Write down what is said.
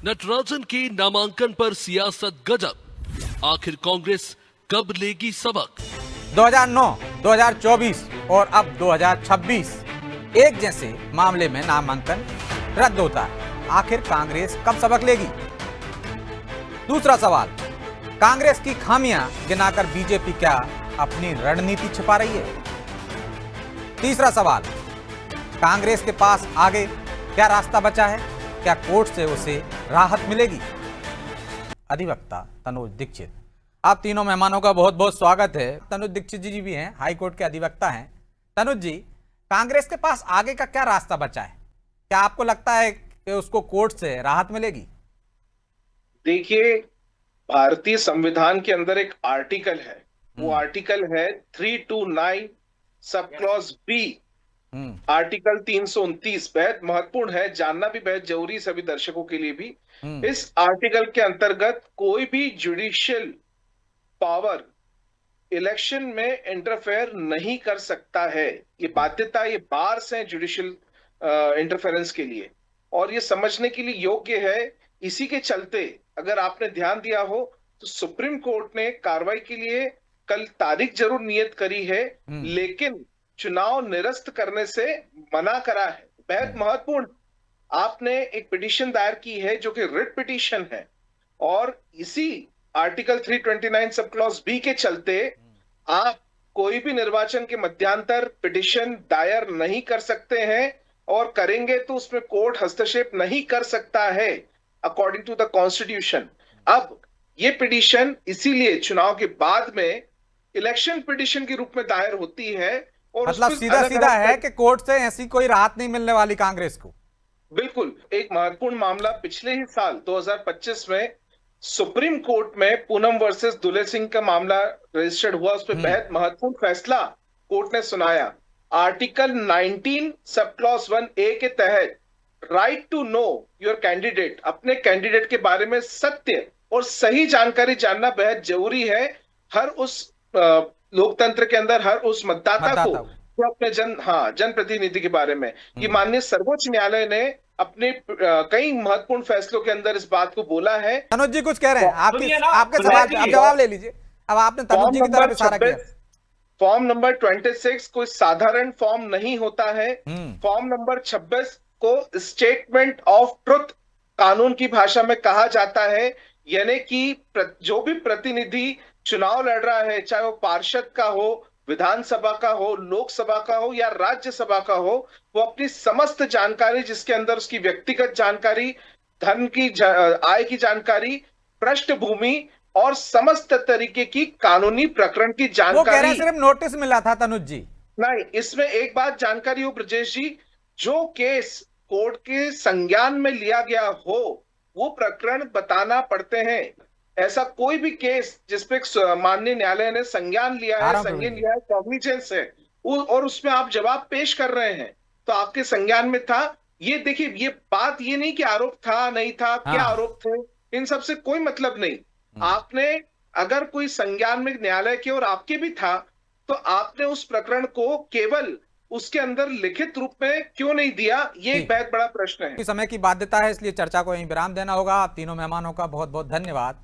नटराजन के नामांकन पर सियासत गजब, आखिर कांग्रेस कब लेगी सबक। 2009, 2024 और अब 2026 एक जैसे मामले में नामांकन रद्द होता है। आखिर कांग्रेस कब सबक लेगी? दूसरा सवाल, कांग्रेस की खामियां गिनाकर बीजेपी क्या अपनी रणनीति छिपा रही है? तीसरा सवाल, कांग्रेस के पास आगे क्या रास्ता बचा है? क्या कोर्ट से उसे राहत मिलेगी? अधिवक्ता तनुज दीक्षित, आप तीनों मेहमानों का बहुत बहुत स्वागत है। तनुज दीक्षित जी भी हैं, हाई कोर्ट के अधिवक्ता हैं। तनुज जी, कांग्रेस के पास आगे का क्या रास्ता बचा है? क्या आपको लगता है कि उसको कोर्ट से राहत मिलेगी? देखिए, भारतीय संविधान के अंदर एक आर्टिकल है, वो आर्टिकल है 329 सब क्लॉज बी। आर्टिकल 329 बेहद महत्वपूर्ण है, जानना भी बेहद जरूरी सभी दर्शकों के लिए भी। इस आर्टिकल के अंतर्गत कोई भी जुडिशियल पावर इलेक्शन में इंटरफेयर नहीं कर सकता है। ये बाध्यता, ये बार्स हैं जुडिशियल इंटरफेरेंस के लिए, और ये समझने के लिए योग्य है। इसी के चलते अगर आपने ध्यान दिया हो तो सुप्रीम कोर्ट ने कार्रवाई के लिए कल तारीख जरूर नियत करी है, लेकिन चुनाव निरस्त करने से मना करा है। बेहद महत्वपूर्ण, आपने एक पिटीशन दायर की है जो कि रिट पिटीशन है, और इसी आर्टिकल 329 सब क्लॉज बी के चलते आप कोई भी निर्वाचन के मध्यांतर पिटीशन दायर नहीं कर सकते हैं, और करेंगे तो उसमें कोर्ट हस्तक्षेप नहीं कर सकता है अकॉर्डिंग टू द कॉन्स्टिट्यूशन। अब ये पिटीशन इसीलिए चुनाव के बाद में इलेक्शन पिटीशन के रूप में दायर होती है, और मतलब सीधा सीधा है कि कोर्ट से ऐसी कोई राहत नहीं मिलने वाली कांग्रेस को। बिल्कुल। एक महत्वपूर्ण मामला पिछले ही साल 2025 में सुप्रीम कोर्ट में पूनम वर्सेस दुले सिंह का मामला रजिस्टर्ड हुआ, उस पर बेहद महत्वपूर्ण फैसला कोर्ट ने सुनाया। आर्टिकल 19 सब क्लॉज 1A के तहत right to know your candidate, अपने कैंडिडेट के बारे में सत्य और सही जानकारी जानना बेहद जरूरी है। हर उस लोकतंत्र के अंदर हर उस मतदाता को जो अपने जनप्रतिनिधि के बारे में, ये माननीय सर्वोच्च न्यायालय ने अपने कई महत्वपूर्ण फैसलों के अंदर इस बात को बोला है। तनुज जी कुछ कह रहे हैं, आपके सवाल का जवाब ले लीजिए। अब आपने तनुज जी की तरफ इशारा किया। फॉर्म नंबर 26 कोई साधारण फॉर्म नहीं होता है। फॉर्म नंबर 26 को स्टेटमेंट ऑफ ट्रुथ कानून की भाषा में कहा जाता है, यानी कि जो भी प्रतिनिधि चुनाव लड़ रहा है, चाहे वो पार्षद का हो, विधानसभा का हो, लोकसभा का हो या राज्यसभा का हो, वो अपनी समस्त जानकारी, जिसके अंदर उसकी व्यक्तिगत जानकारी, धन की आय की जानकारी, पृष्ठभूमि और समस्त तरीके की कानूनी प्रकरण की जानकारी। वो कह रहे हैं सिर्फ नोटिस मिला था तनुज जी। नहीं, इसमें एक बात जानकारी हो ब्रजेश जी, जो केस कोर्ट के संज्ञान में लिया गया हो वो प्रकरण बताना पड़ते हैं। ऐसा कोई भी केस जिसपे माननीय न्यायालय ने संज्ञान लिया है, कॉग्निजेंस है, और उसमें आप जवाब पेश कर रहे हैं, तो आपके संज्ञान में था। ये देखिए, ये बात ये नहीं कि आरोप था नहीं था, क्या आरोप थे, इन सब से कोई मतलब नहीं। आपने अगर कोई संज्ञान में न्यायालय के और आपके भी था, तो आपने उस प्रकरण को केवल उसके अंदर लिखित रूप में क्यों नहीं दिया, ये एक बहुत बड़ा प्रश्न है। समय की बाध्यता है, इसलिए चर्चा को यहीं विराम देना होगा। आप तीनों मेहमानों का बहुत बहुत धन्यवाद।